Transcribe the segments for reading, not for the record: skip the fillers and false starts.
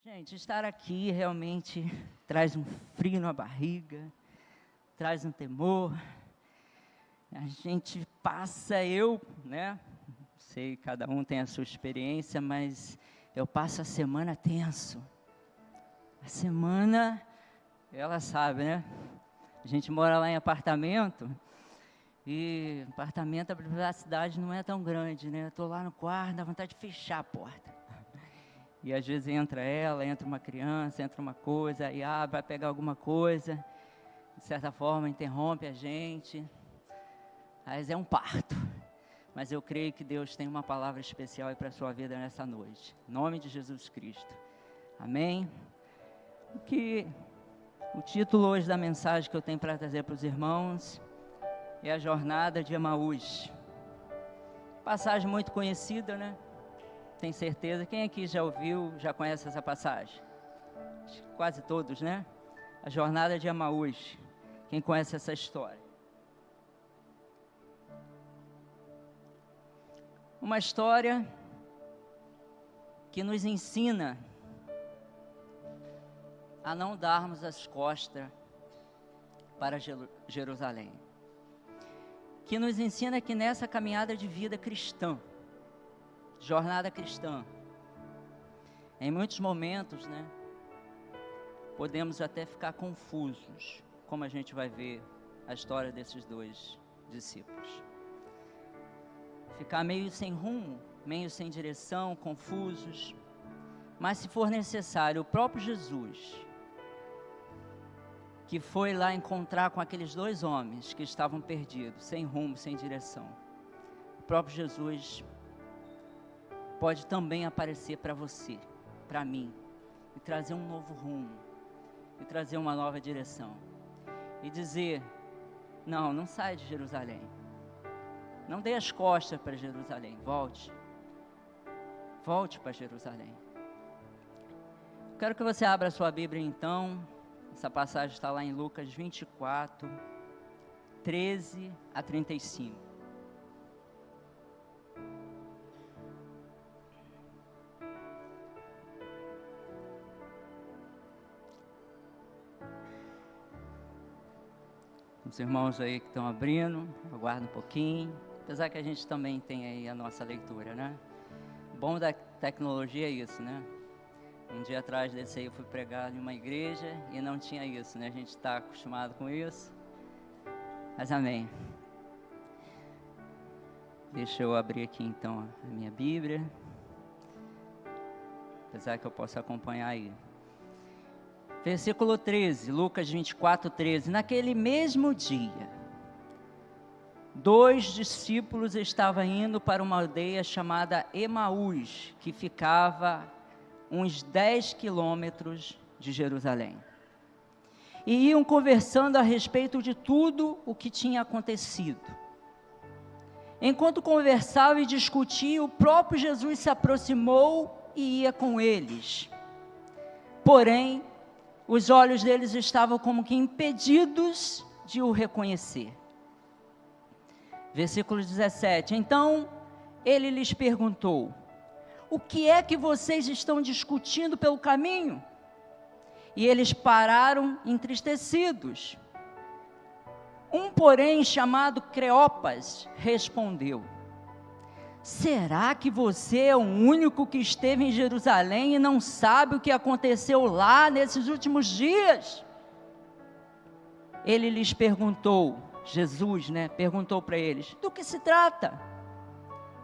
Gente, estar aqui realmente traz um frio na barriga, traz um temor. A gente passa, sei, cada um tem a sua experiência, mas eu passo a semana tenso. A semana, ela sabe, né? A gente mora lá em apartamento, e apartamento, a privacidade não é tão grande, né? Eu estou lá no quarto, dá vontade de fechar a porta. E às vezes entra uma criança, entra uma coisa, e vai pegar alguma coisa, de certa forma interrompe a gente. Mas é um parto. Mas eu creio que Deus tem uma palavra especial para a sua vida nessa noite. Em nome de Jesus Cristo. Amém? O título hoje da mensagem que eu tenho para trazer para os irmãos é a jornada de Emaús. Passagem muito conhecida, né? Tem certeza? Quem aqui já ouviu, já conhece essa passagem? Quase todos, né? A jornada de Emaús. Quem conhece essa história? Uma história que nos ensina a não darmos as costas para Jerusalém. Que nos ensina que nessa caminhada de vida cristã, jornada cristã, em muitos momentos, podemos até ficar confusos, como a gente vai ver a história desses dois discípulos. Ficar meio sem rumo, meio sem direção, confusos. Mas se for necessário, o próprio Jesus, que foi lá encontrar com aqueles dois homens que estavam perdidos, sem rumo, sem direção, o próprio Jesus pode também aparecer para você, para mim, e trazer um novo rumo, e trazer uma nova direção, e dizer: não saia de Jerusalém, não dê as costas para Jerusalém, volte para Jerusalém. Quero que você abra a sua Bíblia então, essa passagem está lá em Lucas 24, 13 a 35. Os irmãos aí que estão abrindo, aguarda um pouquinho, apesar que a gente também tem aí a nossa leitura, né? O bom da tecnologia é isso, né? Um dia atrás desse aí eu fui pregar em uma igreja e não tinha isso, né? A gente está acostumado com isso, mas amém. Deixa eu abrir aqui então a minha Bíblia, apesar que eu possa acompanhar aí. Versículo 13, Lucas 24, 13. Naquele mesmo dia, 2 discípulos estavam indo para uma aldeia chamada Emaús, que ficava uns 10 quilômetros de Jerusalém. E iam conversando a respeito de tudo o que tinha acontecido. Enquanto conversavam e discutiam, o próprio Jesus se aproximou e ia com eles. Porém, os olhos deles estavam como que impedidos de o reconhecer. Versículo 17. Então, ele lhes perguntou: o que é que vocês estão discutindo pelo caminho? E eles pararam entristecidos. Um, porém, chamado Cleopas, respondeu: será que você é o único que esteve em Jerusalém e não sabe o que aconteceu lá nesses últimos dias? Ele lhes perguntou, Jesus, perguntou para eles: do que se trata?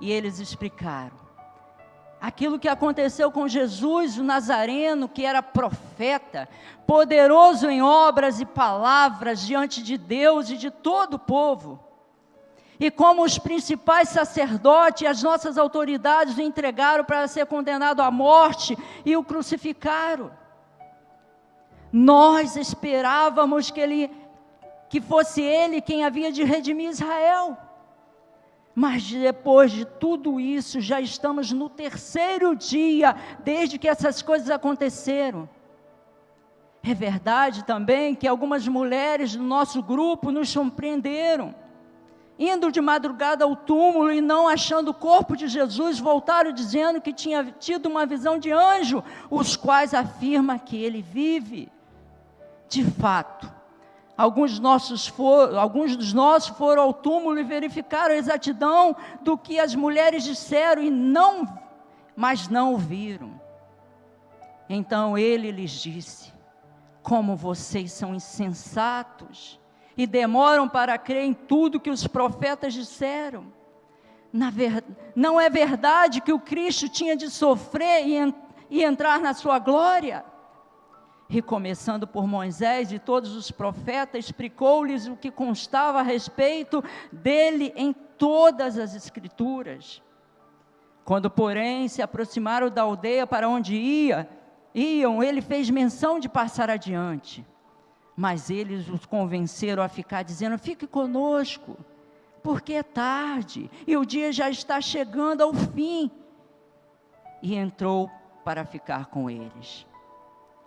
E eles explicaram aquilo que aconteceu com Jesus, o Nazareno, que era profeta, poderoso em obras e palavras diante de Deus e de todo o povo. E como os principais sacerdotes e as nossas autoridades o entregaram para ser condenado à morte e o crucificaram. Nós esperávamos que fosse ele quem havia de redimir Israel. Mas depois de tudo isso, já estamos no 3º dia, desde que essas coisas aconteceram. É verdade também que algumas mulheres do nosso grupo nos surpreenderam, Indo de madrugada ao túmulo e não achando o corpo de Jesus, voltaram dizendo que tinha tido uma visão de anjo, os quais afirma que ele vive. De fato, alguns dos nossos foram ao túmulo e verificaram a exatidão do que as mulheres disseram, mas não o viram. Então ele lhes disse: como vocês são insensatos e demoram para crer em tudo que os profetas disseram. Não é verdade que o Cristo tinha de sofrer e entrar na sua glória? E começando por Moisés e todos os profetas, explicou-lhes o que constava a respeito dele em todas as Escrituras. Quando, porém, se aproximaram da aldeia para onde iam, ele fez menção de passar adiante. Mas eles os convenceram a ficar, dizendo: fique conosco, porque é tarde, e o dia já está chegando ao fim. E entrou para ficar com eles.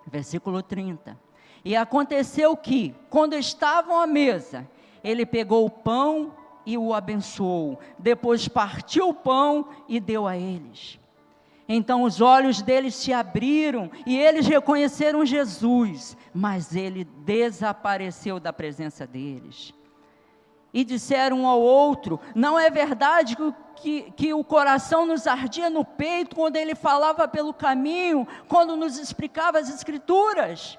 Versículo 30. E aconteceu que, quando estavam à mesa, ele pegou o pão e o abençoou. Depois partiu o pão e deu a eles. Então os olhos deles se abriram e eles reconheceram Jesus, mas ele desapareceu da presença deles. E disseram um ao outro: não é verdade que o coração nos ardia no peito quando ele falava pelo caminho, quando nos explicava as Escrituras?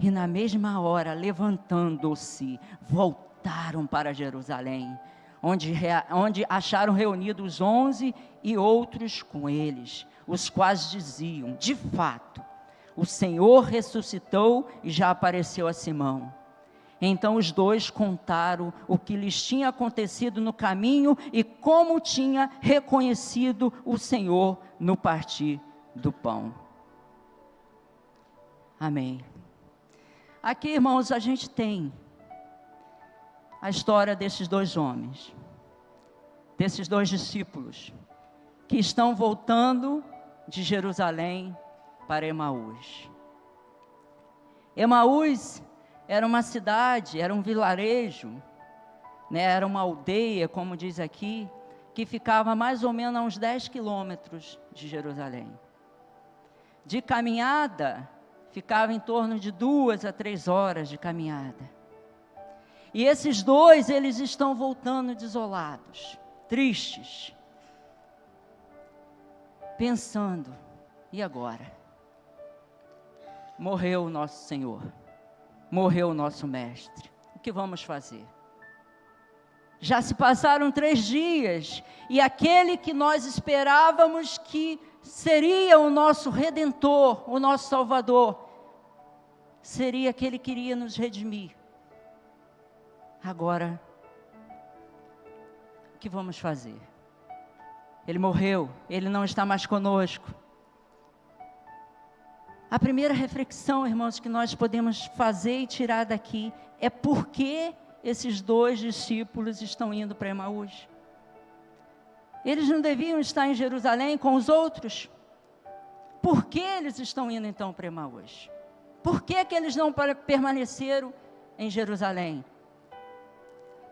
E na mesma hora, levantando-se, voltaram para Jerusalém, onde acharam reunidos 11 e outros com eles, os quais diziam: de fato, o Senhor ressuscitou e já apareceu a Simão. Então os dois contaram o que lhes tinha acontecido no caminho e como tinha reconhecido o Senhor no partir do pão. Amém. Aqui, irmãos, a gente tem a história desses dois homens, desses dois discípulos, que estão voltando de Jerusalém para Emaús. Emaús era uma cidade, era um vilarejo, né, era uma aldeia, como diz aqui, que ficava mais ou menos a uns 10 quilômetros de Jerusalém. De caminhada, ficava em torno de 2 a 3 horas de caminhada. E esses dois, eles estão voltando desolados, tristes, pensando: e agora? Morreu o nosso Senhor, morreu o nosso Mestre, o que vamos fazer? Já se passaram 3 dias, e aquele que nós esperávamos que seria o nosso Redentor, o nosso Salvador, seria aquele que iria nos redimir. Agora, o que vamos fazer? Ele morreu, ele não está mais conosco. A primeira reflexão, irmãos, que nós podemos fazer e tirar daqui é: por que esses dois discípulos estão indo para Emaús? Eles não deviam estar em Jerusalém com os outros? Por que eles estão indo então para Emaús? Por que eles não permaneceram em Jerusalém?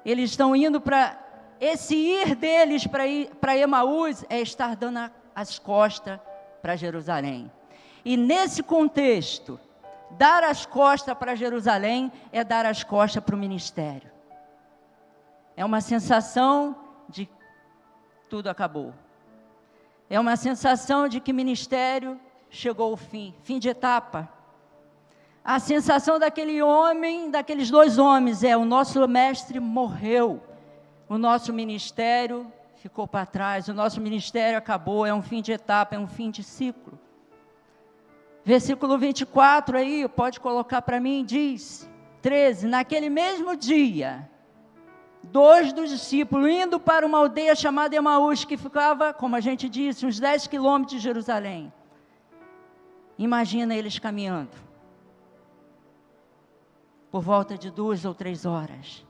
Eles estão indo para... Esse ir deles para Emaús é estar dando as costas para Jerusalém. E nesse contexto, dar as costas para Jerusalém é dar as costas para o ministério. É uma sensação de tudo acabou. É uma sensação de que ministério chegou ao fim de etapa. A sensação daqueles 2 homens é: o nosso mestre morreu, o nosso ministério ficou para trás, o nosso ministério acabou, é um fim de etapa, é um fim de ciclo. Versículo 24 aí, pode colocar para mim, diz, 13, naquele mesmo dia, 2 dos discípulos indo para uma aldeia chamada Emaús, que ficava, como a gente disse, uns 10 quilômetros de Jerusalém. Imagina eles caminhando, por volta de 2 ou 3 horas,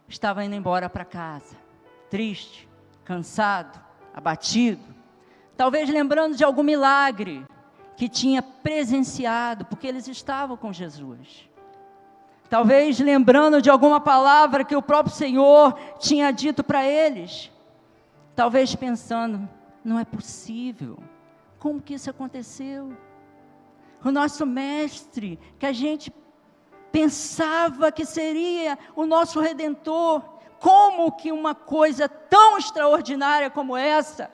estava indo embora para casa, triste, cansado, abatido, talvez lembrando de algum milagre que tinha presenciado, porque eles estavam com Jesus. talvez lembrando de alguma palavra que o próprio Senhor tinha dito para eles, talvez pensando, não é possível, como que isso aconteceu? O nosso mestre, que a gente pensava que seria o nosso Redentor, como que uma coisa tão extraordinária como essa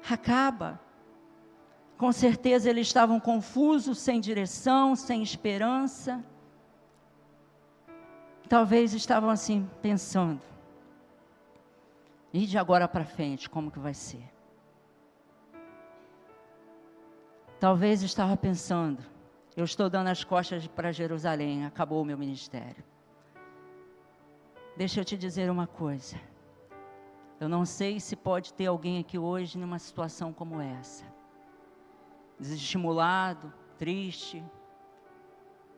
acaba? Com certeza eles estavam confusos, sem direção, sem esperança. Talvez estavam assim, pensando, e de agora para frente, como que vai ser? Talvez estava pensando, eu estou dando as costas para Jerusalém, acabou o meu ministério. Deixa eu te dizer uma coisa, eu não sei se pode ter alguém aqui hoje numa situação como essa, desestimulado, triste,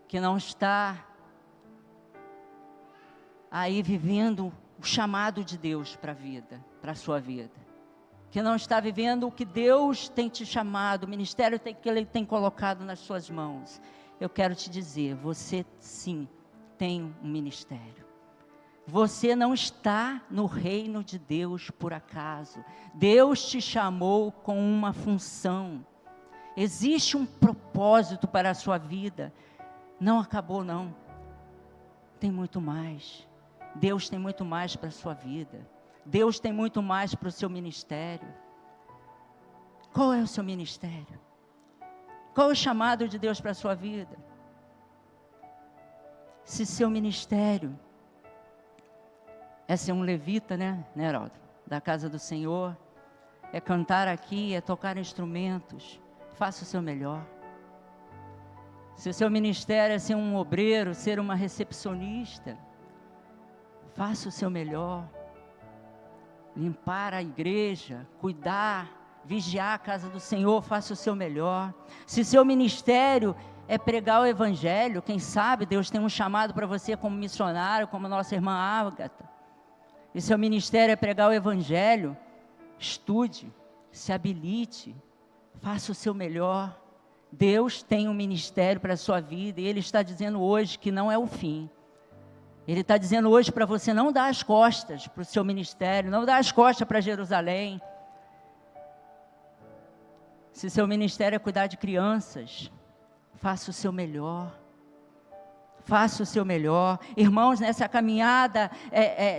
que não está aí vivendo o chamado de Deus para a vida, para a sua vida, que não está vivendo o que Deus tem te chamado, o ministério que Ele tem colocado nas suas mãos. Eu quero te dizer, você sim tem um ministério. Você não está no reino de Deus por acaso. Deus te chamou com uma função. Existe um propósito para a sua vida. Não acabou não. Tem muito mais. Deus tem muito mais para a sua vida. Deus tem muito mais para o seu ministério. Qual é o seu ministério? Qual é o chamado de Deus para a sua vida? Se seu ministério é ser um levita, né, Heraldo? Da casa do Senhor, é cantar aqui, é tocar instrumentos, faça o seu melhor. Se o seu ministério é ser um obreiro, ser uma recepcionista, faça o seu melhor. Limpar a igreja, cuidar, vigiar a casa do Senhor, faça o seu melhor. Se seu ministério é pregar o evangelho, quem sabe Deus tem um chamado para você como missionário, como nossa irmã Ágata. E seu ministério é pregar o evangelho, estude, se habilite, faça o seu melhor. Deus tem um ministério para a sua vida e Ele está dizendo hoje que não é o fim. Ele está dizendo hoje para você não dar as costas para o seu ministério, não dar as costas para Jerusalém. Se seu ministério é cuidar de crianças, faça o seu melhor. Faça o seu melhor. Irmãos, nessa caminhada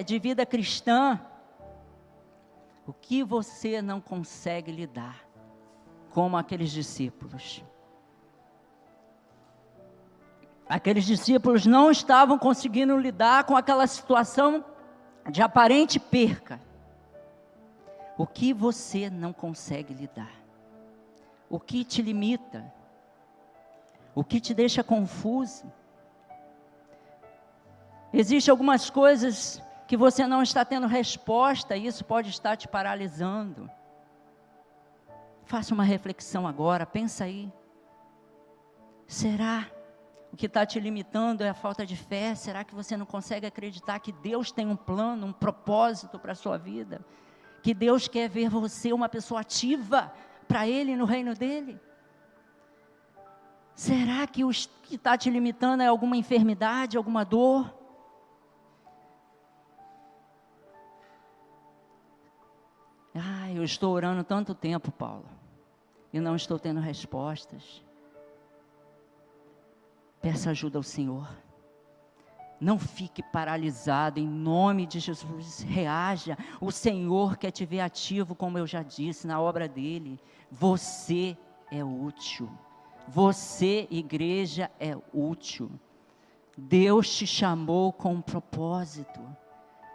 de vida cristã, o que você não consegue lidar, como aqueles discípulos? Aqueles discípulos não estavam conseguindo lidar com aquela situação de aparente perca. O que você não consegue lidar? O que te limita? O que te deixa confuso? Existem algumas coisas que você não está tendo resposta e isso pode estar te paralisando. Faça uma reflexão agora, pensa aí. Será o que está te limitando é a falta de fé? Será que você não consegue acreditar que Deus tem um plano, um propósito para a sua vida? Que Deus quer ver você uma pessoa ativa para Ele no reino dEle? Será que o que está te limitando é alguma enfermidade, alguma dor? Eu estou orando tanto tempo, Paulo, e não estou tendo respostas. Peça ajuda ao Senhor. Não fique paralisado, em nome de Jesus, reaja. O Senhor quer te ver ativo, como eu já disse, na obra dEle. Você é útil. Você, igreja, é útil. Deus te chamou com um propósito.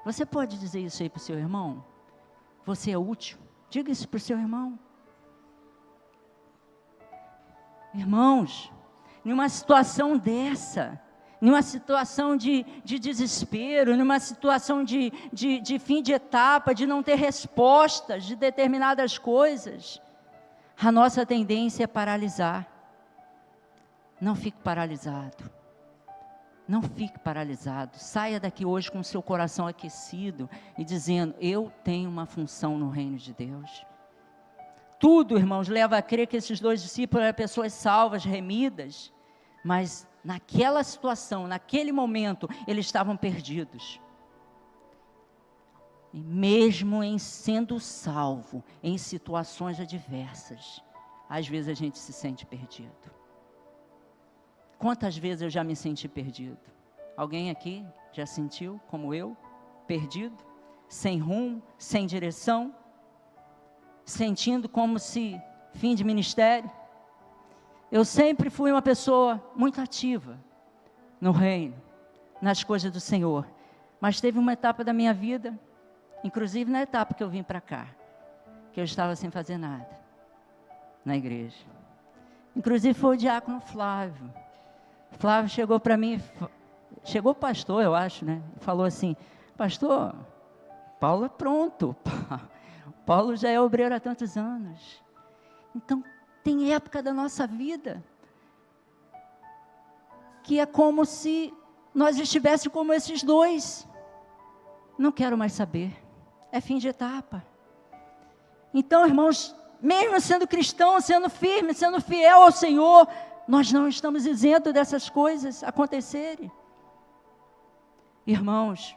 Você pode dizer isso aí para o seu irmão? Você é útil? Diga isso para o seu irmão. Irmãos, numa situação dessa, numa situação de desespero, numa situação de fim de etapa, de não ter respostas de determinadas coisas, a nossa tendência é paralisar. Não fique paralisado. Não fique paralisado. Saia daqui hoje com o seu coração aquecido e dizendo, eu tenho uma função no reino de Deus. Tudo, irmãos, leva a crer que esses dois discípulos eram pessoas salvas, remidas, mas naquela situação, naquele momento, eles estavam perdidos. E mesmo em sendo salvo, em situações adversas, às vezes a gente se sente perdido. Quantas vezes eu já me senti perdido? Alguém aqui já sentiu, como eu, perdido? Sem rumo, sem direção? Sentindo como se fim de ministério? Eu sempre fui uma pessoa muito ativa no reino, nas coisas do Senhor. Mas teve uma etapa da minha vida, inclusive na etapa que eu vim para cá, que eu estava sem fazer nada na igreja. Inclusive foi o diácono Flávio. Flávio chegou para mim, chegou o pastor, eu acho, né? E falou assim: pastor, Paulo é pronto. Paulo já é obreiro há tantos anos. Então, tem época da nossa vida que é como se nós estivéssemos como esses dois. Não quero mais saber. É fim de etapa. Então, irmãos, mesmo sendo cristão, sendo firme, sendo fiel ao Senhor, nós não estamos isentos dessas coisas acontecerem. Irmãos,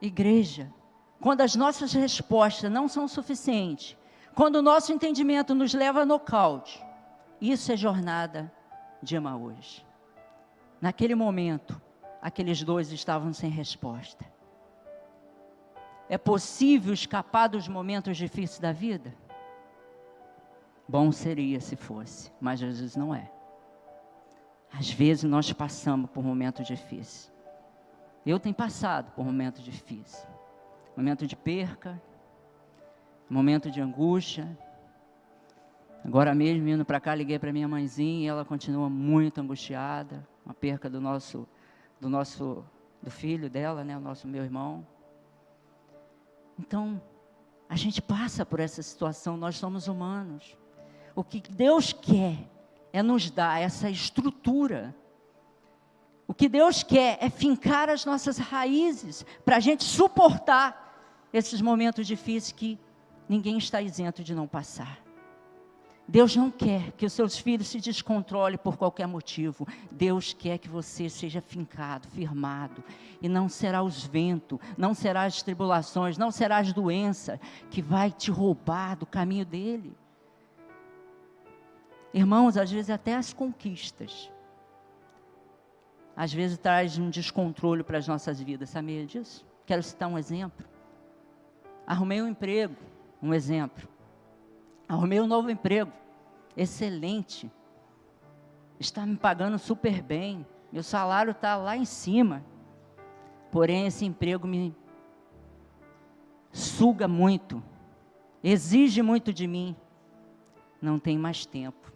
igreja, quando as nossas respostas não são suficientes, quando o nosso entendimento nos leva a nocaute, isso é jornada de Emaús. Naquele momento, aqueles dois estavam sem resposta. É possível escapar dos momentos difíceis da vida? Bom seria se fosse, mas às vezes não é. Às vezes nós passamos por momentos difíceis. Eu tenho passado por momentos difíceis. Momento de perca, momento de angústia. Agora mesmo, indo para cá, liguei para minha mãezinha e ela continua muito angustiada. Uma perca do filho dela, né, meu irmão. Então, a gente passa por essa situação, nós somos humanos. O que Deus quer é nos dar essa estrutura. O que Deus quer é fincar as nossas raízes, para a gente suportar esses momentos difíceis que ninguém está isento de não passar. Deus não quer que os seus filhos se descontrolem por qualquer motivo. Deus quer que você seja fincado, firmado. E não será os ventos, não será as tribulações, não será as doenças que vai te roubar do caminho dele. Irmãos, às vezes até as conquistas, às vezes traz um descontrole para as nossas vidas, sabia disso? Quero citar um exemplo. Arrumei um emprego, um exemplo. Arrumei um novo emprego, excelente, está me pagando super bem, meu salário está lá em cima, porém esse emprego me suga muito, exige muito de mim, não tem mais tempo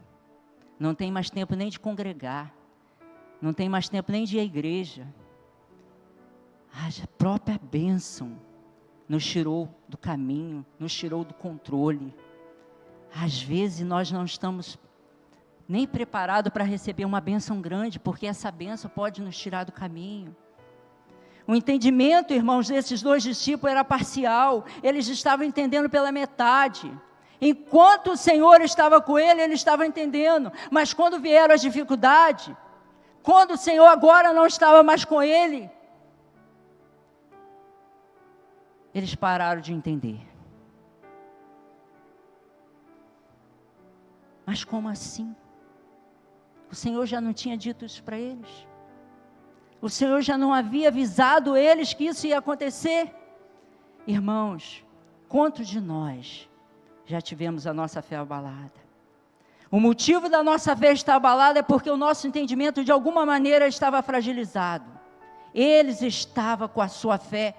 nem de congregar, não tem mais tempo nem de ir à igreja. A própria bênção nos tirou do caminho, nos tirou do controle. Às vezes nós não estamos nem preparados para receber uma bênção grande, porque essa bênção pode nos tirar do caminho. O entendimento, irmãos, desses dois discípulos era parcial, eles estavam entendendo pela metade. Enquanto o Senhor estava com ele, eles estavam entendendo, mas quando vieram as dificuldades, quando o Senhor agora não estava mais com ele, eles pararam de entender. Mas como assim? O Senhor já não tinha dito isso para eles? O Senhor já não havia avisado eles que isso ia acontecer? Irmãos, quantos de nós já tivemos a nossa fé abalada? O motivo da nossa fé estar abalada é porque o nosso entendimento de alguma maneira estava fragilizado. Eles estavam com a sua fé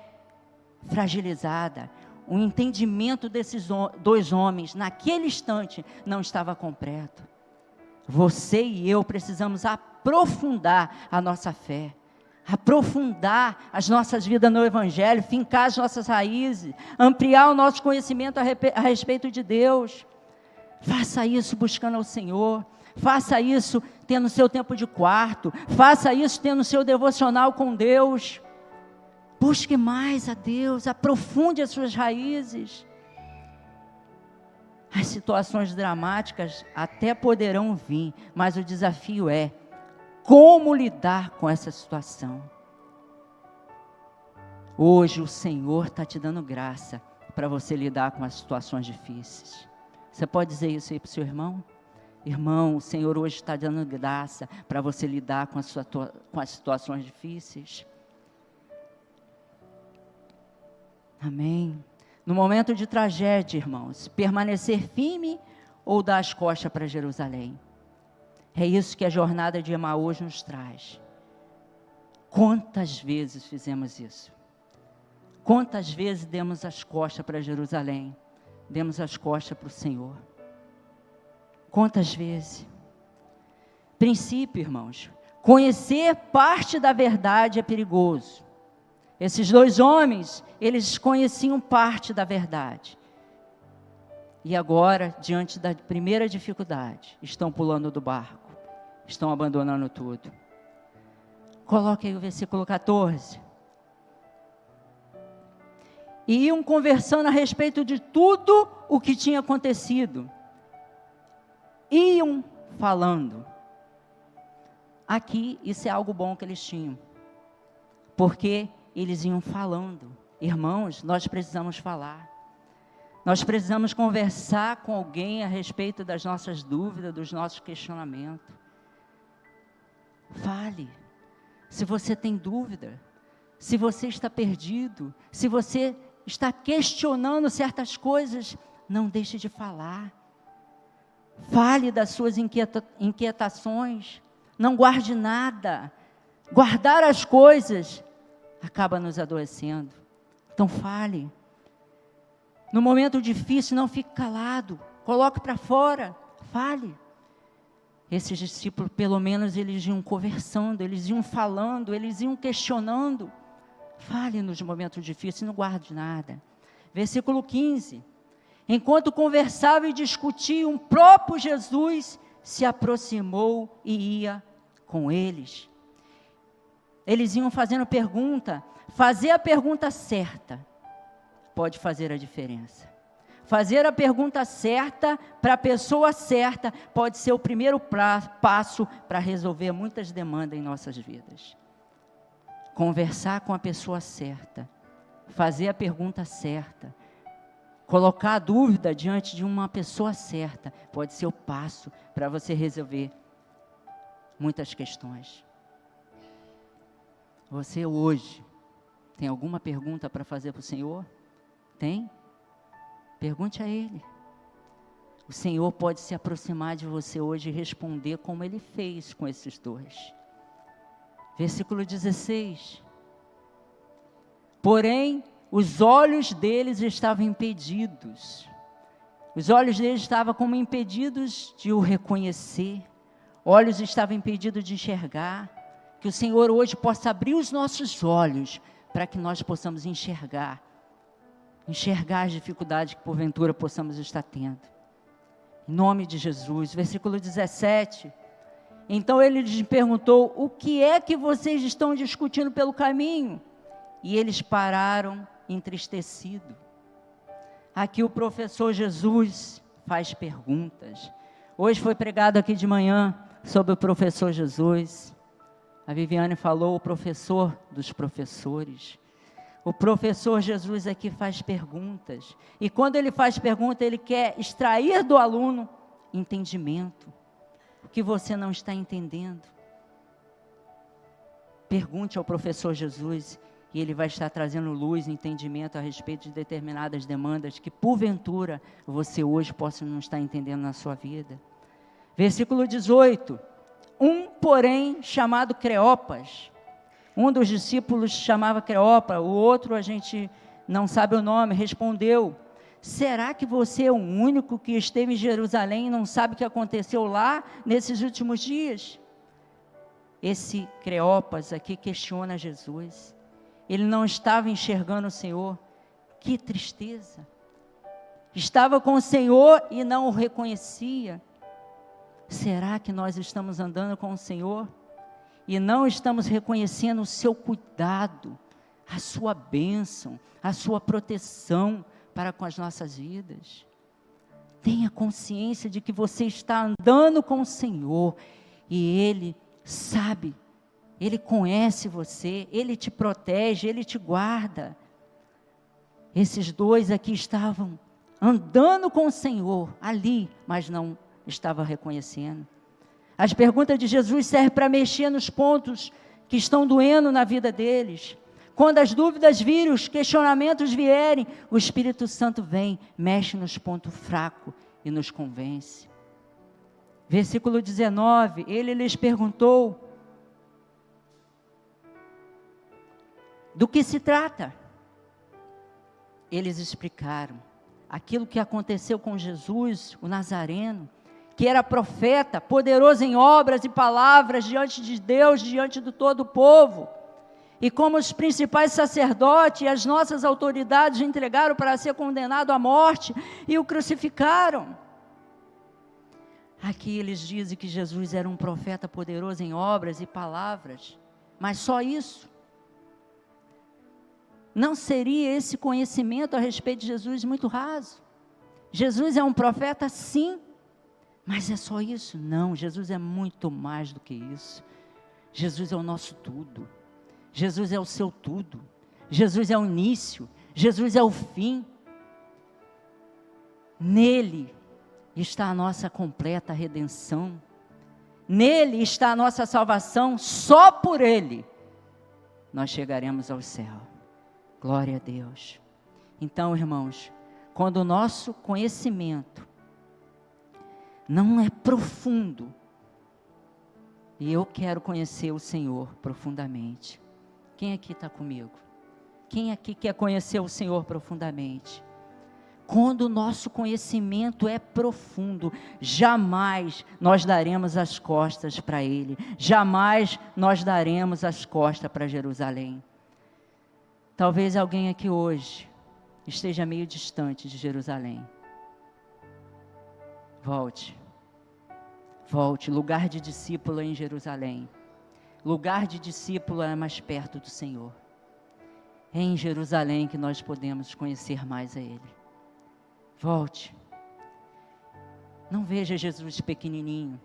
fragilizada. O entendimento desses dois homens, naquele instante, não estava completo. Você e eu precisamos aprofundar a nossa fé, aprofundar as nossas vidas no Evangelho, fincar as nossas raízes, ampliar o nosso conhecimento a respeito de Deus. Faça isso buscando ao Senhor, faça isso tendo seu tempo de quarto, faça isso tendo seu devocional com Deus. Busque mais a Deus, aprofunde as suas raízes. As situações dramáticas até poderão vir, mas o desafio é como lidar com essa situação. Hoje o Senhor está te dando graça para você lidar com as situações difíceis. Você pode dizer isso aí para o seu irmão? Irmão, o Senhor hoje está dando graça para você lidar com as situações difíceis. Amém. No momento de tragédia, irmãos, permanecer firme ou dar as costas para Jerusalém. É isso que a jornada de Emaús nos traz. Quantas vezes fizemos isso? Quantas vezes demos as costas para Jerusalém? Demos as costas para o Senhor. Quantas vezes? Princípio, irmãos, conhecer parte da verdade é perigoso. Esses dois homens, eles conheciam parte da verdade. E agora, diante da primeira dificuldade, estão pulando do barco. Estão abandonando tudo. Coloque aí o versículo 14. E iam conversando a respeito de tudo o que tinha acontecido. Iam falando. Aqui, isso é algo bom que eles tinham. Porque eles iam falando. Irmãos, nós precisamos falar. Nós precisamos conversar com alguém a respeito das nossas dúvidas, dos nossos questionamentos. Fale. Se você tem dúvida, se você está perdido, se você está questionando certas coisas, não deixe de falar. Fale das suas inquietações. Não guarde nada. Guardar as coisas acaba nos adoecendo. Então fale. No momento difícil, não fique calado. Coloque para fora. Fale. Esses discípulos, pelo menos, eles iam conversando, eles iam falando, eles iam questionando. Fale nos momentos difíceis, não guarde nada. Versículo 15. Enquanto conversavam e discutiam, o próprio Jesus se aproximou e ia com eles. Eles iam fazendo pergunta. Fazer a pergunta certa pode fazer a diferença. Fazer a pergunta certa para a pessoa certa pode ser o primeiro passo para resolver muitas demandas em nossas vidas. Conversar com a pessoa certa, fazer a pergunta certa, colocar a dúvida diante de uma pessoa certa, pode ser o passo para você resolver muitas questões. Você hoje tem alguma pergunta para fazer para o Senhor? Tem? Pergunte a Ele. O Senhor pode se aproximar de você hoje e responder como Ele fez com esses dois. Versículo 16. Porém, os olhos deles estavam impedidos. Os olhos deles estavam como impedidos de o reconhecer. Olhos estavam impedidos de enxergar. Que o Senhor hoje possa abrir os nossos olhos para que nós possamos enxergar as dificuldades que porventura possamos estar tendo. Em nome de Jesus. Versículo 17. Então ele lhes perguntou: o que é que vocês estão discutindo pelo caminho? E eles pararam entristecidos. Aqui o professor Jesus faz perguntas. Hoje foi pregado aqui de manhã sobre o professor Jesus. A Viviane falou, o professor dos professores. O professor Jesus aqui faz perguntas. E quando ele faz pergunta, ele quer extrair do aluno entendimento. O que você não está entendendo. Pergunte ao professor Jesus e ele vai estar trazendo luz e entendimento a respeito de determinadas demandas que porventura você hoje possa não estar entendendo na sua vida. Versículo 18. Porém, chamado Cleopas. Um dos discípulos chamava Cleopas, o outro a gente não sabe o nome, respondeu: será que você é o único que esteve em Jerusalém e não sabe o que aconteceu lá nesses últimos dias? Esse Cleopas aqui questiona Jesus. Ele não estava enxergando o Senhor. Que tristeza. Estava com o Senhor e não o reconhecia. Será que nós estamos andando com o Senhor e não estamos reconhecendo o seu cuidado, a sua bênção, a sua proteção para com as nossas vidas? Tenha consciência de que você está andando com o Senhor e Ele sabe, Ele conhece você, Ele te protege, Ele te guarda. Esses dois aqui estavam andando com o Senhor ali, mas não estavam reconhecendo. As perguntas de Jesus servem para mexer nos pontos que estão doendo na vida deles. Quando as dúvidas virem, os questionamentos vierem, o Espírito Santo vem, mexe nos pontos fracos e nos convence. Versículo 19, ele lhes perguntou, do que se trata? Eles explicaram, aquilo que aconteceu com Jesus, o Nazareno, que era profeta, poderoso em obras e palavras diante de Deus, diante de todo o povo. E como os principais sacerdotes e as nossas autoridades o entregaram para ser condenado à morte e o crucificaram. Aqui eles dizem que Jesus era um profeta poderoso em obras e palavras, mas só isso. Não seria esse conhecimento a respeito de Jesus muito raso? Jesus é um profeta, sim, mas é só isso? Não, Jesus é muito mais do que isso. Jesus é o nosso tudo. Jesus é o seu tudo. Jesus é o início. Jesus é o fim. Nele está a nossa completa redenção. Nele está a nossa salvação. Só por Ele nós chegaremos ao céu. Glória a Deus. Então, irmãos, quando o nosso conhecimento não é profundo, e eu quero conhecer o Senhor profundamente. Quem aqui está comigo? Quem aqui quer conhecer o Senhor profundamente? Quando o nosso conhecimento é profundo, jamais nós daremos as costas para Ele. Jamais nós daremos as costas para Jerusalém. Talvez alguém aqui hoje esteja meio distante de Jerusalém. Volte. Volte. Lugar de discípulo é em Jerusalém. Lugar de discípulo é mais perto do Senhor. É em Jerusalém que nós podemos conhecer mais a Ele. Volte. Não veja Jesus pequenininho,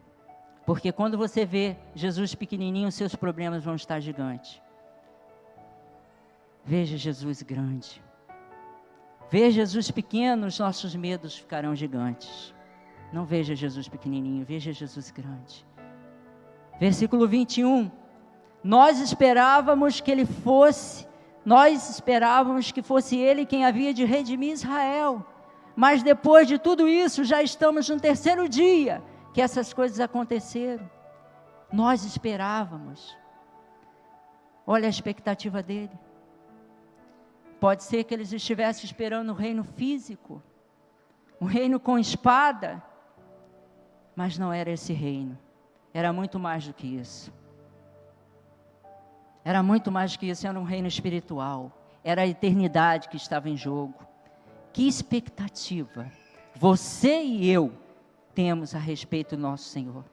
porque quando você vê Jesus pequenininho, seus problemas vão estar gigantes. Veja Jesus grande. Veja Jesus pequeno, os nossos medos ficarão gigantes. Não veja Jesus pequenininho, veja Jesus grande. Versículo 21. Nós esperávamos que fosse Ele quem havia de redimir Israel. Mas depois de tudo isso, já estamos no terceiro dia que essas coisas aconteceram. Nós esperávamos. Olha a expectativa dele. Pode ser que eles estivessem esperando o reino físico, um reino com espada, mas não era esse reino. Era muito mais do que isso. Era muito mais do que isso, era um reino espiritual. Era a eternidade que estava em jogo. Que expectativa você e eu temos a respeito do nosso Senhor?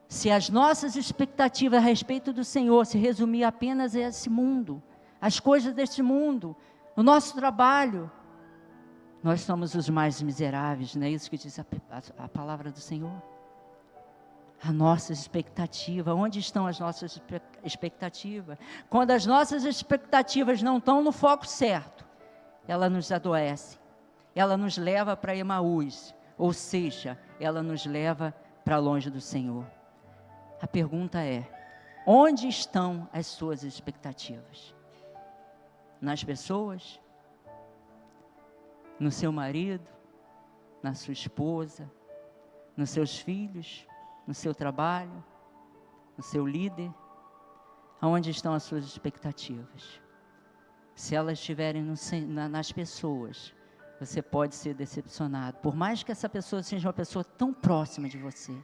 Se as nossas expectativas a respeito do Senhor se resumir apenas a esse mundo, as coisas deste mundo, o nosso trabalho, nós somos os mais miseráveis, não é isso que diz a palavra do Senhor? A nossa expectativa, onde estão as nossas expectativas? Quando as nossas expectativas não estão no foco certo, ela nos adoece, ela nos leva para Emaús, ou seja, ela nos leva para longe do Senhor. A pergunta é, onde estão as suas expectativas? Nas pessoas? No seu marido? Na sua esposa? Nos seus filhos? No seu trabalho? No seu líder? Aonde estão as suas expectativas? Se elas estiverem nas pessoas, você pode ser decepcionado. Por mais que essa pessoa seja uma pessoa tão próxima de você.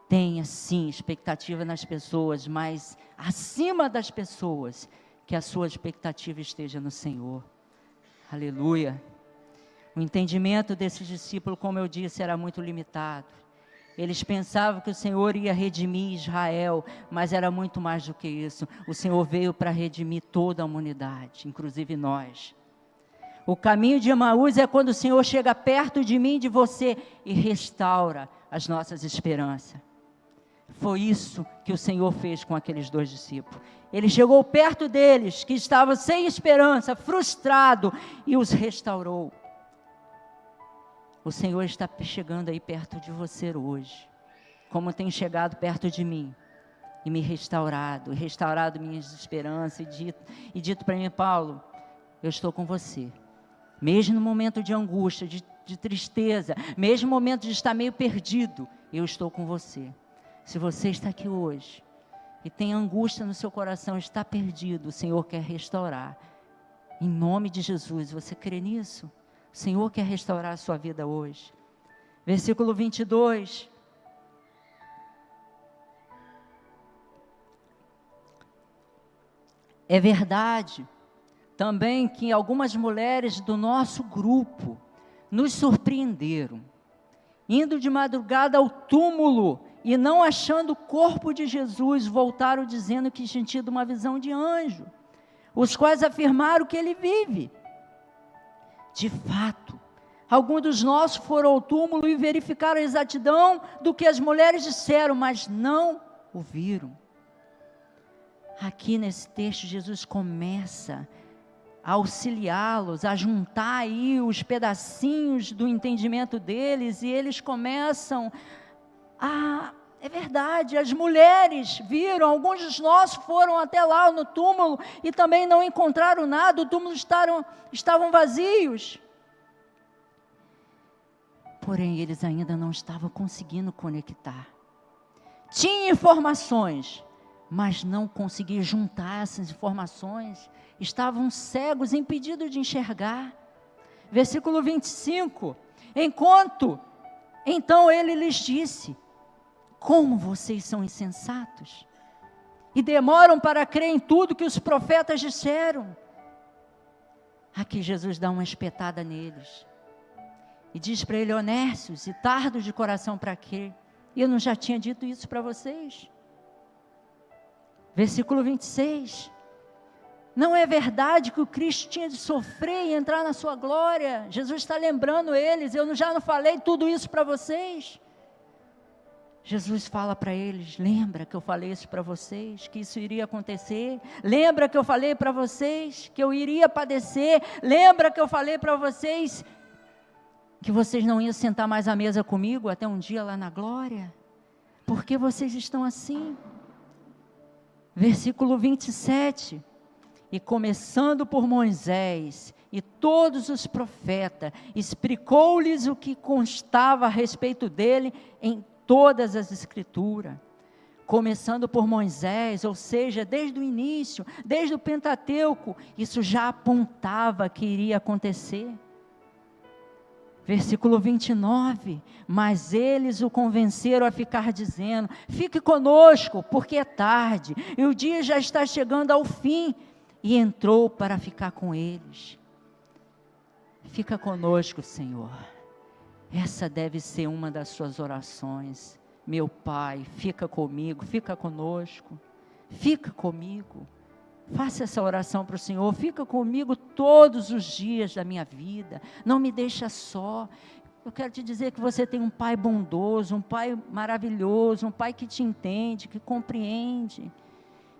Tenha sim expectativa nas pessoas, mas acima das pessoas, que a sua expectativa esteja no Senhor. Aleluia. O entendimento desses discípulos, como eu disse, era muito limitado. Eles pensavam que o Senhor ia redimir Israel, mas era muito mais do que isso. O Senhor veio para redimir toda a humanidade, inclusive nós. O caminho de Emaús é quando o Senhor chega perto de mim, de você, e restaura as nossas esperanças. Foi isso que o Senhor fez com aqueles 2 discípulos. Ele chegou perto deles, que estavam sem esperança, frustrado, e os restaurou. O Senhor está chegando aí perto de você hoje, como tem chegado perto de mim, e me restaurado minhas esperanças, e dito para mim: Paulo, eu estou com você, mesmo no momento de angústia, de tristeza, mesmo no momento de estar meio perdido, eu estou com você. Se você está aqui hoje, e tem angústia no seu coração, está perdido, o Senhor quer restaurar, em nome de Jesus. Você crê nisso? O Senhor quer restaurar a sua vida hoje. Versículo 22. É verdade também que algumas mulheres do nosso grupo nos surpreenderam, indo de madrugada ao túmulo e não achando o corpo de Jesus, voltaram dizendo que tinham tido uma visão de anjo, os quais afirmaram que ele vive. De fato, alguns dos nossos foram ao túmulo e verificaram a exatidão do que as mulheres disseram, mas não o viram. Aqui nesse texto, Jesus começa a auxiliá-los, a juntar aí os pedacinhos do entendimento deles, e eles começam a... É verdade, as mulheres viram, alguns dos nossos foram até lá no túmulo e também não encontraram nada, o túmulo estavam vazios. Porém, eles ainda não estavam conseguindo conectar. Tinha informações, mas não conseguiam juntar essas informações. Estavam cegos, impedidos de enxergar. Versículo 25. Então ele lhes disse: como vocês são insensatos, e demoram para crer em tudo que os profetas disseram. Aqui Jesus dá uma espetada neles, e diz para ele: honestos e tardos de coração para crer, eu não já tinha dito isso para vocês? Versículo 26, não é verdade que o Cristo tinha de sofrer e entrar na sua glória? Jesus está lembrando eles: eu já não falei tudo isso para vocês? Jesus fala para eles: lembra que eu falei isso para vocês, que isso iria acontecer? Lembra que eu falei para vocês que eu iria padecer? Lembra que eu falei para vocês que vocês não iam sentar mais à mesa comigo até um dia lá na glória? Por que vocês estão assim? Versículo 27, e começando por Moisés e todos os profetas, explicou-lhes o que constava a respeito dele em todas as escrituras, começando por Moisés, ou seja, desde o início, desde o Pentateuco, isso já apontava que iria acontecer. Versículo 29, mas eles o convenceram a ficar dizendo: fique conosco, porque é tarde, e o dia já está chegando ao fim, e entrou para ficar com eles. Fica conosco, Senhor. Essa deve ser uma das suas orações. Meu Pai, fica comigo, fica conosco, fica comigo. Faça essa oração para o Senhor: fica comigo todos os dias da minha vida, não me deixa só. Eu quero te dizer que você tem um Pai bondoso, um Pai maravilhoso, um Pai que te entende, que compreende.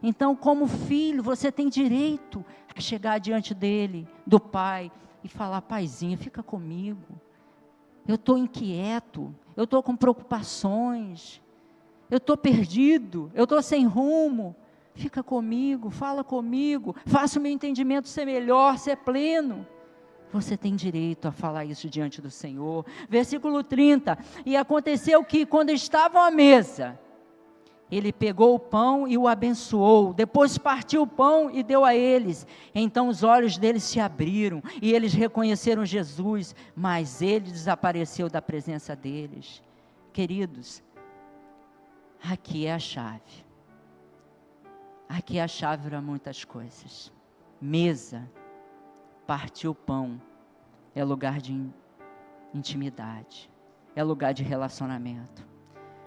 Então, como filho, você tem direito a chegar diante dele, do Pai, e falar: Paizinho, fica comigo. Eu estou inquieto, eu estou com preocupações, eu estou perdido, eu estou sem rumo. Fica comigo, fala comigo, faça o meu entendimento ser melhor, ser pleno. Você tem direito a falar isso diante do Senhor. Versículo 30, e aconteceu que quando estavam à mesa, ele pegou o pão e o abençoou, depois partiu o pão e deu a eles. Então os olhos deles se abriram, e eles reconheceram Jesus, mas ele desapareceu da presença deles. Queridos, aqui é a chave. Aqui é a chave para muitas coisas. Mesa, partir o pão, é lugar de intimidade, é lugar de relacionamento.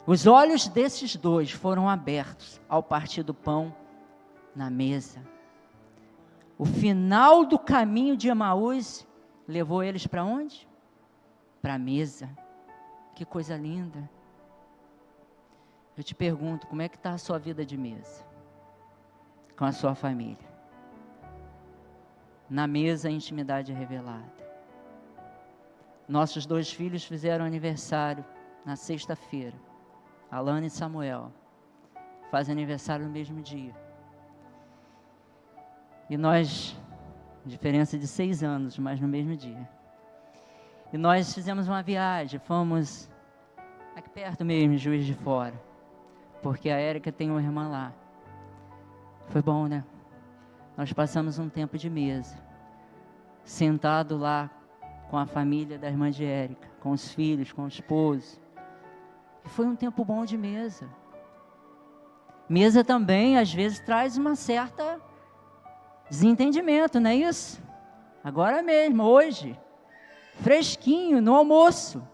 Os olhos desses dois foram abertos ao partir do pão na mesa. O final do caminho de Emaús levou eles para onde? Para a mesa. Que coisa linda. Eu te pergunto, como é que está a sua vida de mesa? Com a sua família. Na mesa, a intimidade é revelada. Nossos 2 filhos fizeram aniversário na sexta-feira. Alana e Samuel. Fazem aniversário no mesmo dia. E nós, diferença de 6 anos, mas no mesmo dia. E nós fizemos uma viagem, fomos aqui perto mesmo, em Juiz de Fora. Porque a Érica tem uma irmã lá. Foi bom, né? Nós passamos um tempo de mesa. Sentado lá com a família da irmã de Érica. Com os filhos, com o esposo. E foi um tempo bom de mesa. Mesa também, às vezes, traz uma certa desentendimento, não é isso? Agora mesmo, hoje, fresquinho, no almoço.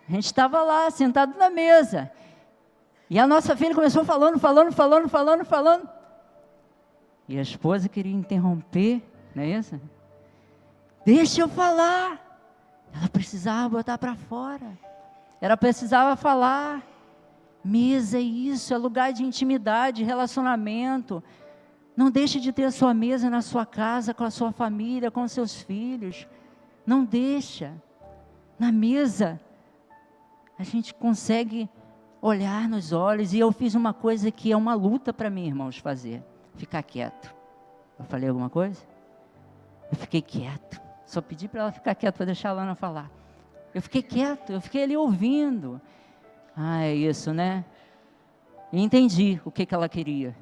A gente estava lá, sentado na mesa. E a nossa filha começou falando. E a esposa queria interromper, não é isso? Deixa eu falar. Ela precisava botar para fora. Ela precisava falar. Mesa é isso, é lugar de intimidade, relacionamento. Não deixe de ter a sua mesa na sua casa, com a sua família, com os seus filhos. Não deixa. Na mesa, a gente consegue olhar nos olhos. E eu fiz uma coisa que é uma luta para mim, irmãos, fazer. Ficar quieto. Eu falei alguma coisa? Eu fiquei quieto. Só pedi para ela ficar quieta, para deixar a Lana falar. Eu fiquei quieto, eu fiquei ali ouvindo. Ah, é isso, né? E entendi o que ela queria.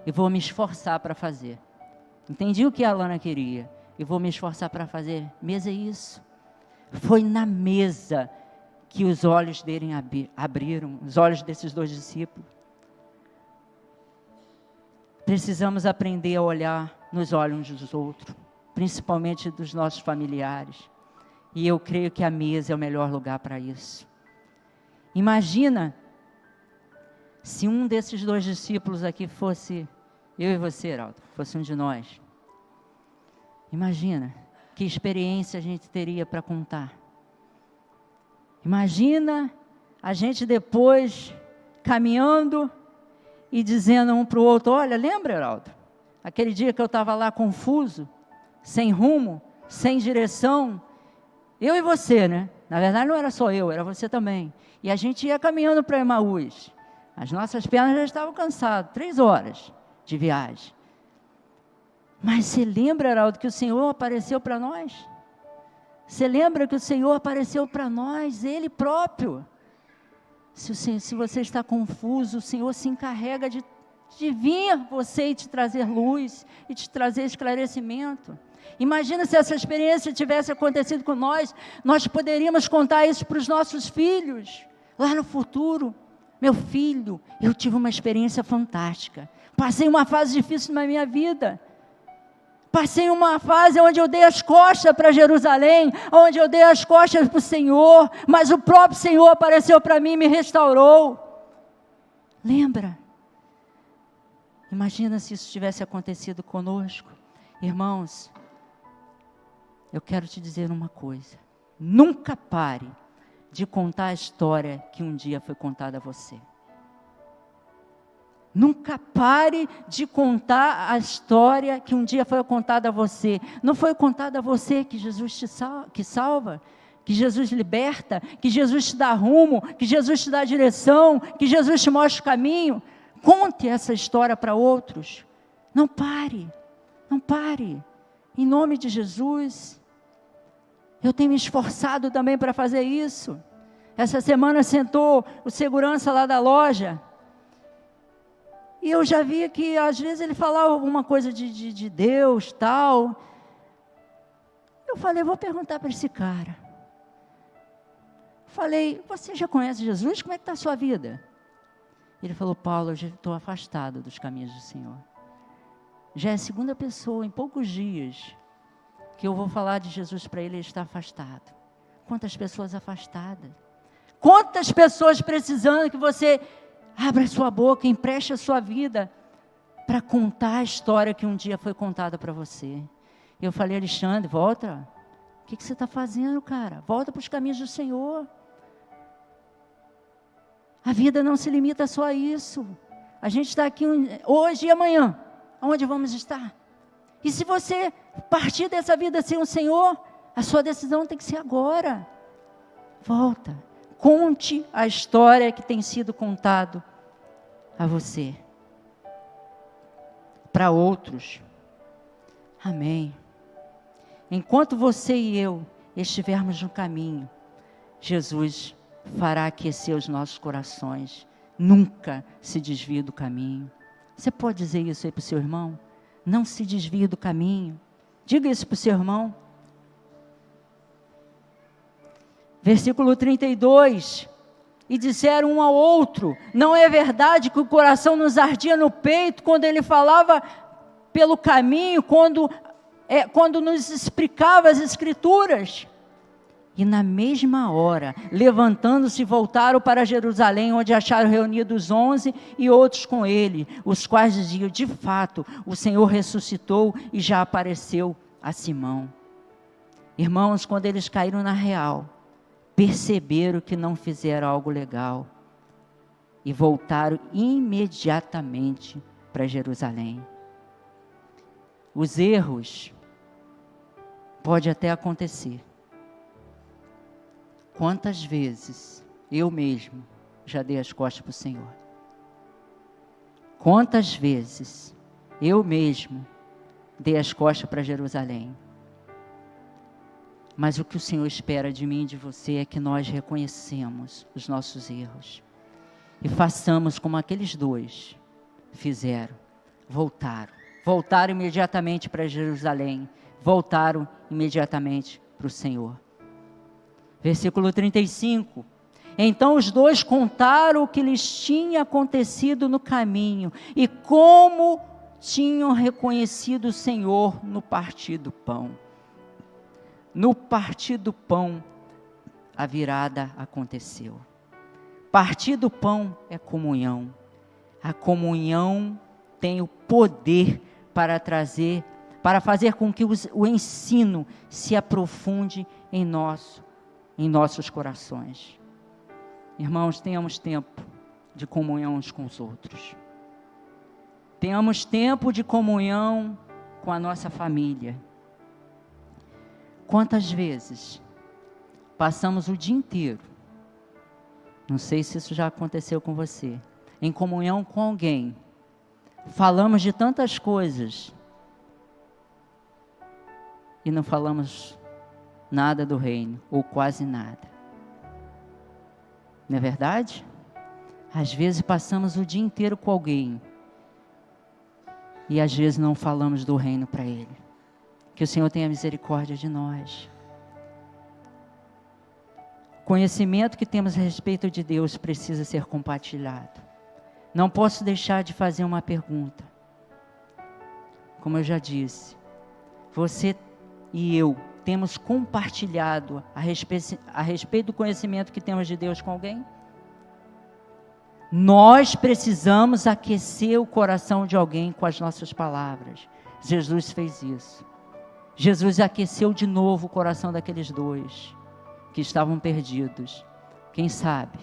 E vou me esforçar para fazer. Entendi o que a Lana queria. E vou me esforçar para fazer. Mesa é isso. Foi na mesa que os olhos dele abriram. Os olhos desses 2 discípulos. Precisamos aprender a olhar nos olhos uns dos outros. Principalmente dos nossos familiares. E eu creio que a mesa é o melhor lugar para isso. Imagina se um desses 2 discípulos aqui fosse eu e você, Heraldo, fosse um de nós. Imagina que experiência a gente teria para contar. Imagina a gente depois caminhando e dizendo um para o outro, olha, lembra, Heraldo? Aquele dia que eu estava lá confuso, sem rumo, sem direção, eu e você, né? Na verdade não era só eu, era você também. E a gente ia caminhando para Emaús. As nossas pernas já estavam cansadas, 3 horas de viagem. Mas você lembra, Heraldo, que o Senhor apareceu para nós? Você lembra que o Senhor apareceu para nós, Ele próprio? Se você está confuso, o Senhor se encarrega de vir você e te trazer luz, e te trazer esclarecimento. Imagina se essa experiência tivesse acontecido com nós poderíamos contar isso para os nossos filhos, lá no futuro. Meu filho, eu tive uma experiência fantástica, passei uma fase difícil na minha vida, passei uma fase onde eu dei as costas para Jerusalém, onde eu dei as costas para o Senhor, mas o próprio Senhor apareceu para mim e me restaurou. Lembra? Imagina se isso tivesse acontecido conosco. Irmãos, eu quero te dizer uma coisa, nunca pare de contar a história que um dia foi contada a você. Nunca pare de contar a história que um dia foi contada a você. Não foi contada a você que Jesus te salva, que Jesus liberta, que Jesus te dá rumo, que Jesus te dá direção, que Jesus te mostra o caminho. Conte essa história para outros. Não pare, não pare. Em nome de Jesus. Eu tenho me esforçado também para fazer isso. Essa semana sentou o segurança lá da loja. E eu já via que às vezes ele falava alguma coisa de Deus, tal. Eu falei, vou perguntar para esse cara. Falei, você já conhece Jesus? Como é que está a sua vida? Ele falou, Paulo, eu já estou afastado dos caminhos do Senhor. Já é a 2ª pessoa em poucos dias que eu vou falar de Jesus para ele está afastado. Quantas pessoas afastadas. Quantas pessoas precisando que você abra a sua boca, empreste a sua vida para contar a história que um dia foi contada para você. Eu falei, Alexandre, volta O que você está fazendo, cara? Volta para os caminhos do Senhor. A vida não se limita só a isso. A gente está aqui hoje e amanhã. Onde vamos estar? E se você partir dessa vida sem o Senhor, a sua decisão tem que ser agora. Volta. Conte a história que tem sido contado a você. Para outros. Amém. Enquanto você e eu estivermos no caminho, Jesus fará aquecer os nossos corações. Nunca se desvie do caminho. Você pode dizer isso aí para o seu irmão? Não se desvie do caminho. Diga isso para o seu irmão. Versículo 32. E disseram um ao outro: não é verdade que o coração nos ardia no peito quando ele falava pelo caminho, quando nos explicava as Escrituras? E na mesma hora, levantando-se, voltaram para Jerusalém, onde acharam reunidos 11 e outros com ele, os quais diziam: de fato, o Senhor ressuscitou e já apareceu a Simão. Irmãos, quando eles caíram na real, perceberam que não fizeram algo legal e voltaram imediatamente para Jerusalém. Os erros pode até acontecer. Quantas vezes eu mesmo já dei as costas para o Senhor? Quantas vezes eu mesmo dei as costas para Jerusalém? Mas o que o Senhor espera de mim e de você é que nós reconhecemos os nossos erros e façamos como aqueles dois fizeram. Voltaram imediatamente para Jerusalém, voltaram imediatamente para o Senhor. Versículo 35. Então os dois contaram o que lhes tinha acontecido no caminho e como tinham reconhecido o Senhor no partir do pão. No partir do pão, a virada aconteceu. Partir do pão é comunhão. A comunhão tem o poder para fazer com que o ensino se aprofunde em nossos corações. Irmãos, tenhamos tempo de comunhão uns com os outros. Tenhamos tempo de comunhão com a nossa família. Quantas vezes passamos o dia inteiro, não sei se isso já aconteceu com você, em comunhão com alguém, falamos de tantas coisas e não falamos nada do reino, ou quase nada. Não é verdade? Às vezes passamos o dia inteiro com alguém e às vezes não falamos do reino para ele. Que o Senhor tenha misericórdia de nós. O conhecimento que temos a respeito de Deus precisa ser compartilhado. Não posso deixar de fazer uma pergunta. Como eu já disse, você e eu temos compartilhado a respeito do conhecimento que temos de Deus com alguém? Nós precisamos aquecer o coração de alguém com as nossas palavras. Jesus fez isso. Jesus aqueceu de novo o coração daqueles dois que estavam perdidos. Quem sabe,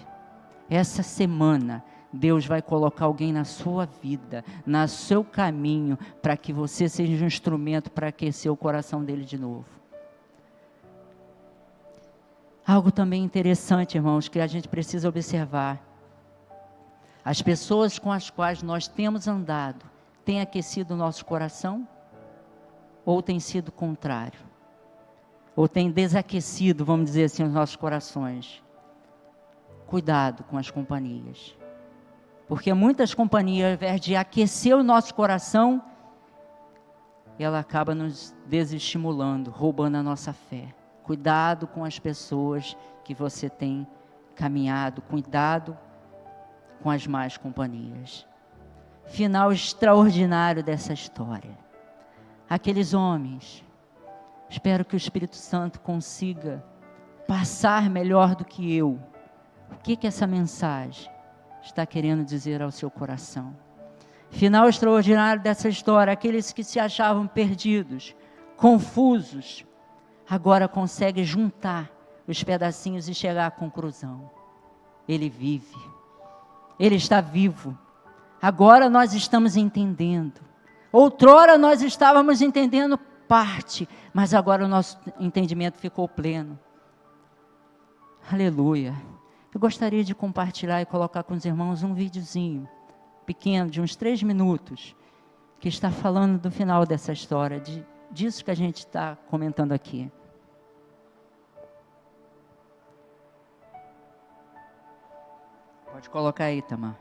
essa semana, Deus vai colocar alguém na sua vida, no seu caminho, para que você seja um instrumento para aquecer o coração dele de novo. Algo também interessante, irmãos, que a gente precisa observar. As pessoas com as quais nós temos andado, têm aquecido o nosso coração? Ou tem sido contrário? Ou tem desaquecido, vamos dizer assim, os nossos corações? Cuidado com as companhias. Porque muitas companhias, ao invés de aquecer o nosso coração, ela acaba nos desestimulando, roubando a nossa fé. Cuidado com as pessoas que você tem caminhado, cuidado com as más companhias. Final extraordinário dessa história. Aqueles homens, espero que o Espírito Santo consiga passar melhor do que eu. O que essa mensagem está querendo dizer ao seu coração? Final extraordinário dessa história, aqueles que se achavam perdidos, confusos, agora consegue juntar os pedacinhos e chegar à conclusão. Ele vive. Ele está vivo. Agora nós estamos entendendo. Outrora nós estávamos entendendo parte, mas agora o nosso entendimento ficou pleno. Aleluia. Eu gostaria de compartilhar e colocar com os irmãos um videozinho pequeno, de uns 3 minutos, que está falando do final dessa história, disso que a gente está comentando aqui. Pode colocar aí, Tamar.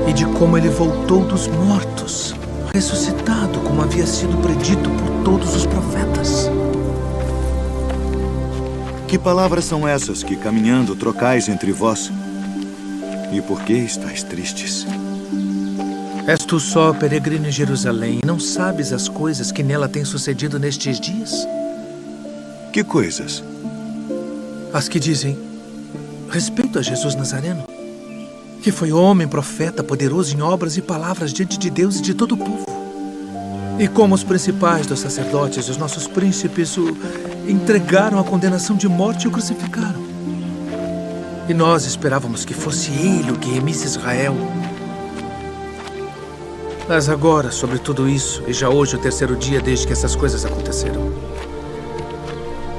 E de como ele voltou dos mortos, ressuscitado, como havia sido predito por todos os profetas. Que palavras são essas que, caminhando, trocais entre vós? E por que estáis tristes? És tu só peregrino em Jerusalém e não sabes as coisas que nela têm sucedido nestes dias? Que coisas? As que dizem respeito a Jesus Nazareno, que foi homem, profeta, poderoso em obras e palavras diante de Deus e de todo o povo. E como os principais dos sacerdotes e os nossos príncipes o entregaram à condenação de morte e o crucificaram. E nós esperávamos que fosse ele o que remisse Israel. Mas agora, sobre tudo isso, e já hoje o 3º dia desde que essas coisas aconteceram,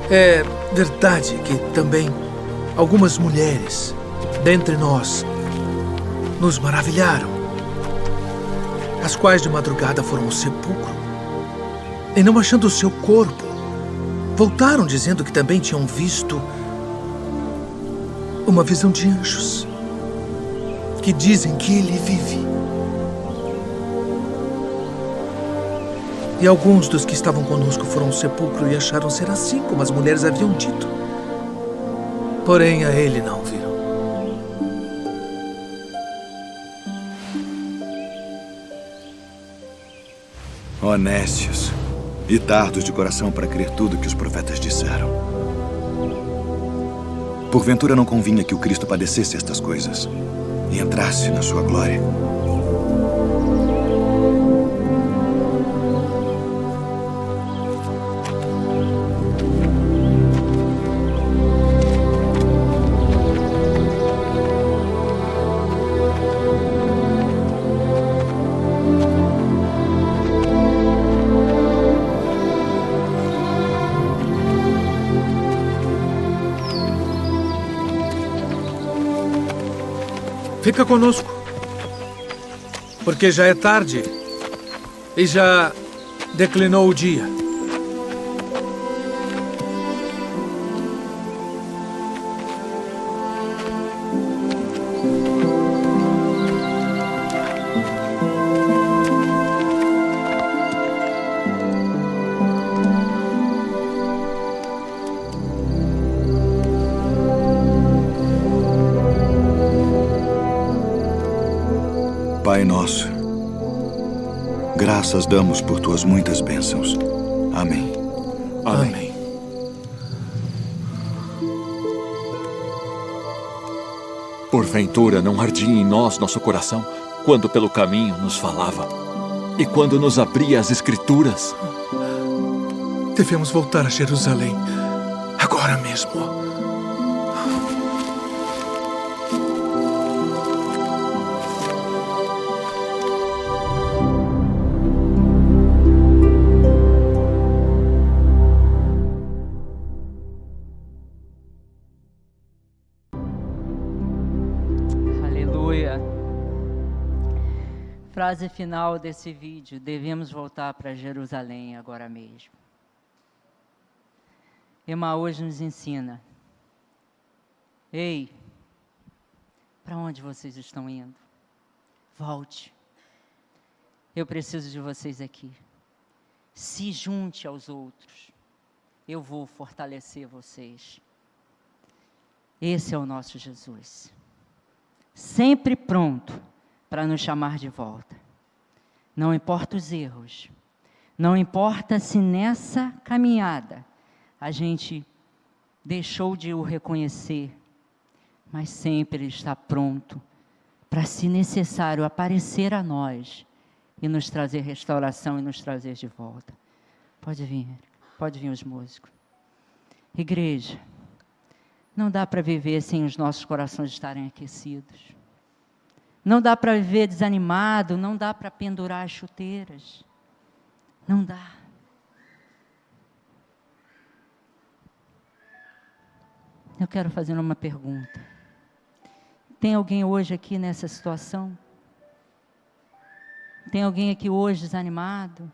é verdade que também algumas mulheres dentre nós nos maravilharam, as quais de madrugada foram ao sepulcro e, não achando o seu corpo, voltaram dizendo que também tinham visto uma visão de anjos que dizem que ele vive. E alguns dos que estavam conosco foram ao sepulcro e acharam ser assim como as mulheres haviam dito. Porém, a ele não viram. Honestos e tardos de coração para crer tudo que os profetas disseram. Porventura não convinha que o Cristo padecesse estas coisas e entrasse na sua glória. Fica conosco, porque já é tarde e já declinou o dia. Pai nosso, graças damos por tuas muitas bênçãos. Amém. Amém. Porventura não ardia em nós nosso coração quando pelo caminho nos falava e quando nos abria as Escrituras? Devemos voltar a Jerusalém agora mesmo. Frase final desse vídeo: devemos voltar para Jerusalém agora mesmo. Emaús nos ensina: ei, para onde vocês estão indo? Volte. Eu preciso de vocês aqui. Se junte aos outros. Eu vou fortalecer vocês. Esse é o nosso Jesus. Sempre pronto para nos chamar de volta. Não importa os erros, não importa se nessa caminhada a gente deixou de o reconhecer, mas sempre Ele está pronto para, se necessário, aparecer a nós e nos trazer restauração e nos trazer de volta. Pode vir os músicos. Igreja, não dá para viver sem os nossos corações estarem aquecidos. Não dá para viver desanimado, não dá para pendurar as chuteiras. Não dá. Eu quero fazer uma pergunta. Tem alguém hoje aqui nessa situação? Tem alguém aqui hoje desanimado?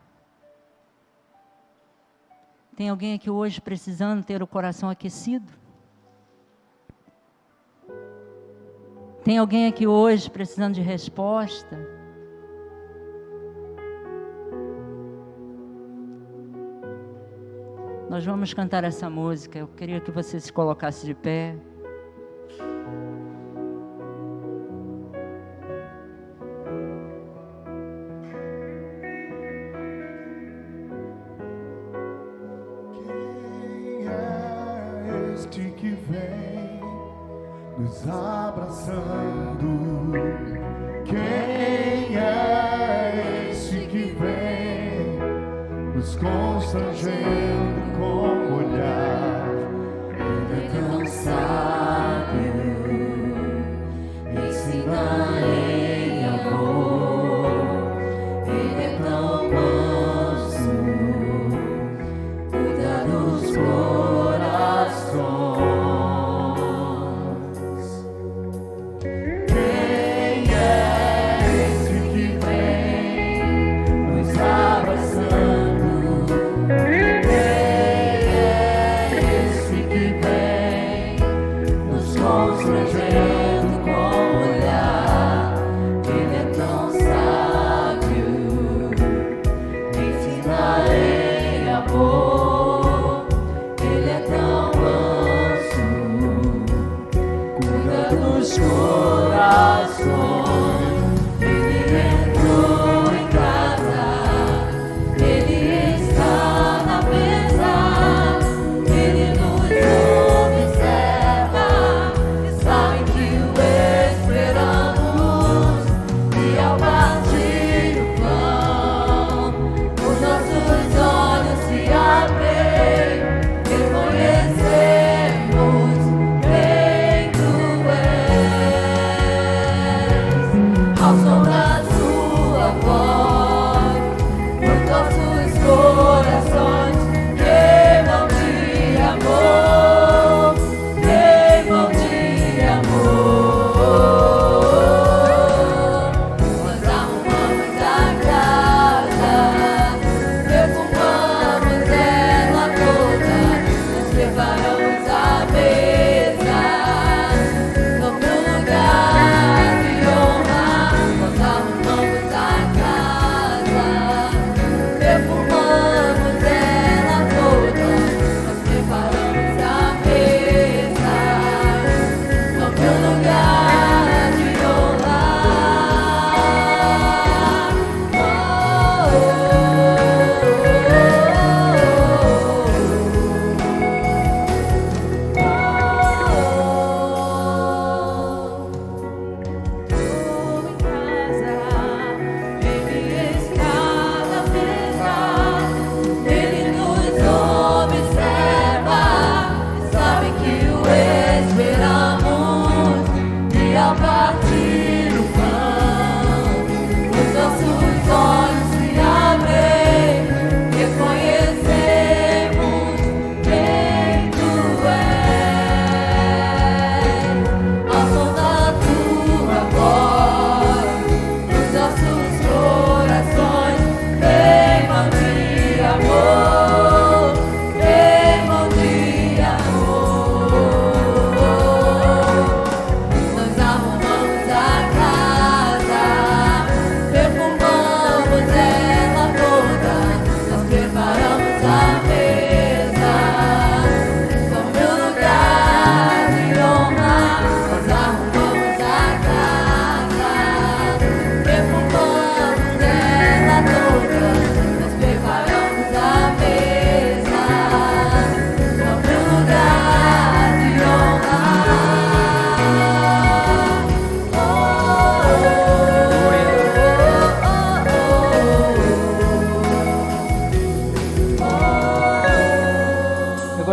Tem alguém aqui hoje precisando ter o coração aquecido? Tem alguém aqui hoje precisando de resposta? Nós vamos cantar essa música. Eu queria que você se colocasse de pé. Quem é este que vem nos abraçando? Quem é este que vem nos constrangendo com o olhar? Ele é tão sábio, ensina em amor. Ele é tão manso, cuida dos corações. Quem é esse que vem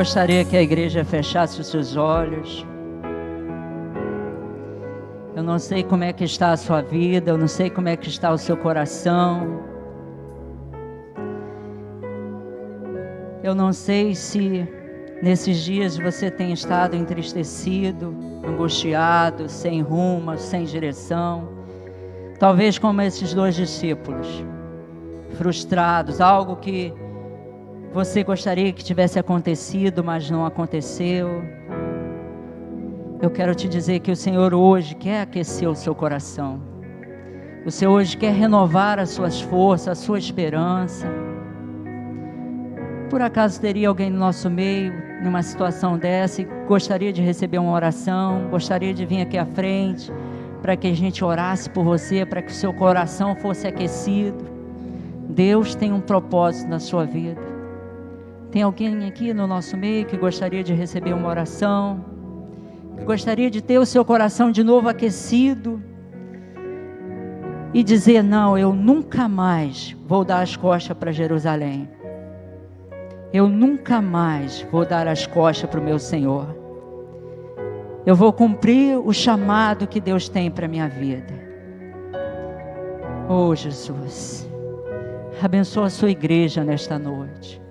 gostaria que a igreja fechasse os seus olhos. Eu não sei como é que está a sua vida, eu não sei como é que está o seu coração. Eu não sei se nesses dias você tem estado entristecido, angustiado, sem rumo, sem direção. Talvez como esses 2 discípulos, frustrados, algo que você gostaria que tivesse acontecido, mas não aconteceu. Eu quero te dizer que o Senhor hoje quer aquecer o seu coração. O Senhor hoje quer renovar as suas forças, a sua esperança. Por acaso teria alguém no nosso meio, numa situação dessa, e gostaria de receber uma oração, gostaria de vir aqui à frente, para que a gente orasse por você, para que o seu coração fosse aquecido. Deus tem um propósito na sua vida. Tem alguém aqui no nosso meio que gostaria de receber uma oração, que gostaria de ter o seu coração de novo aquecido e dizer: não, eu nunca mais vou dar as costas para Jerusalém. Eu nunca mais vou dar as costas para o meu Senhor. Eu vou cumprir o chamado que Deus tem para a minha vida. Oh Jesus, abençoa a sua igreja nesta noite.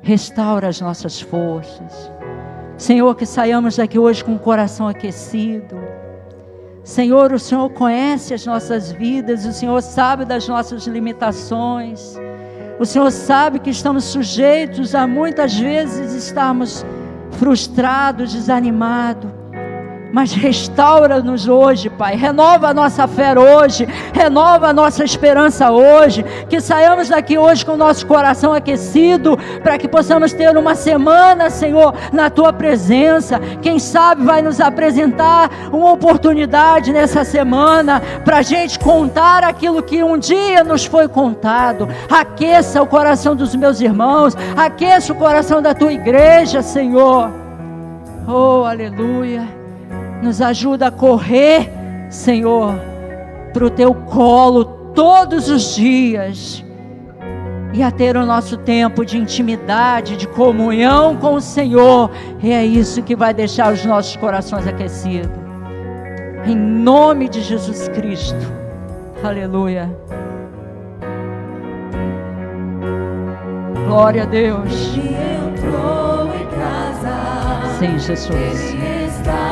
Restaura as nossas forças. Senhor, que saiamos daqui hoje com o coração aquecido. Senhor, o Senhor conhece as nossas vidas, o Senhor sabe das nossas limitações. O Senhor sabe que estamos sujeitos a muitas vezes estarmos frustrados, desanimados. Mas restaura-nos hoje, Pai. Renova a nossa fé hoje. Renova a nossa esperança hoje. Que saiamos daqui hoje com o nosso coração aquecido, para que possamos ter uma semana, Senhor, na Tua presença. Quem sabe vai nos apresentar uma oportunidade nessa semana, para a gente contar aquilo que um dia nos foi contado. Aqueça o coração dos meus irmãos. Aqueça o coração da Tua igreja, Senhor. Oh, aleluia. Nos ajuda a correr, Senhor, para o Teu colo todos os dias e a ter o nosso tempo de intimidade, de comunhão com o Senhor. E é isso que vai deixar os nossos corações aquecidos. Em nome de Jesus Cristo. Aleluia. Glória a Deus. Ele entrou em casa. Sim, Jesus. Ele está